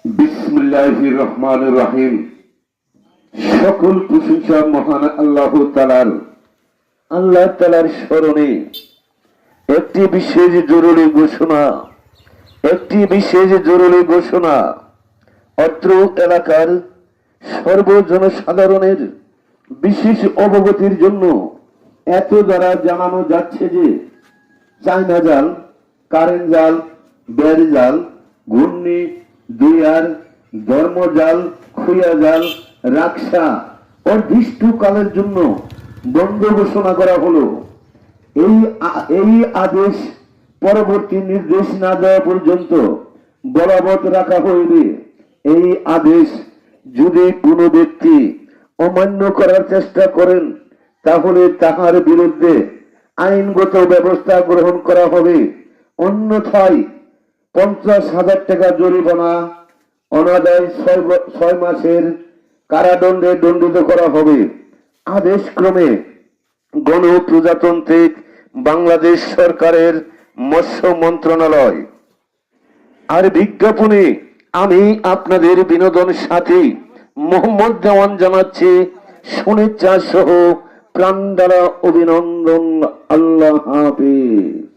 বিসমিল্লাহির রহমানির রহিম। সকল প্রশংসা মহান আল্লাহ তাআলার। আল্লাহ তাআলার স্মরণে একটি বিশেষ জরুরি ঘোষণা। অত্র এলাকার সর্বজনসাধারণের বিশেষ অবগতির জন্য এত দ্বারা জানানো যাচ্ছে যে চায়না জাল, কারেন্ট জাল, বেড় জাল, ঘূর্ণি, দুয়ার, ধর্মজাল, খুয়া জাল, রাকসা অনির্দিষ্টকালের জন্য বন্ধ ঘোষণা করা হলো। এই আদেশ পরবর্তী নির্দেশ না দেওয়া পর্যন্ত বলবৎ রাখা হইবে। এই আদেশ যদি কোনো ব্যক্তি অমান্য করার চেষ্টা করেন তাহলে তাহার বিরুদ্ধে আইনগত ব্যবস্থা গ্রহণ করা হবে, অন্যথায় 50,000 টাকা জরিমানা, অনাদায় 6 মাসের কারাদণ্ডে দণ্ডিত করা হবে। আদেশ ক্রমে গণপ্রজাতান্ত্রিক বাংলাদেশ সরকারের মৎস্য মন্ত্রণালয়। আর বিজ্ঞাপনে আমি আপনাদের বিনোদন সাথী মোহাম্মদ দেওয়ান জানাচ্ছি শুভেচ্ছা সহ প্রাণ দ্বারা অভিনন্দন। আল্লাহ হাফেজ।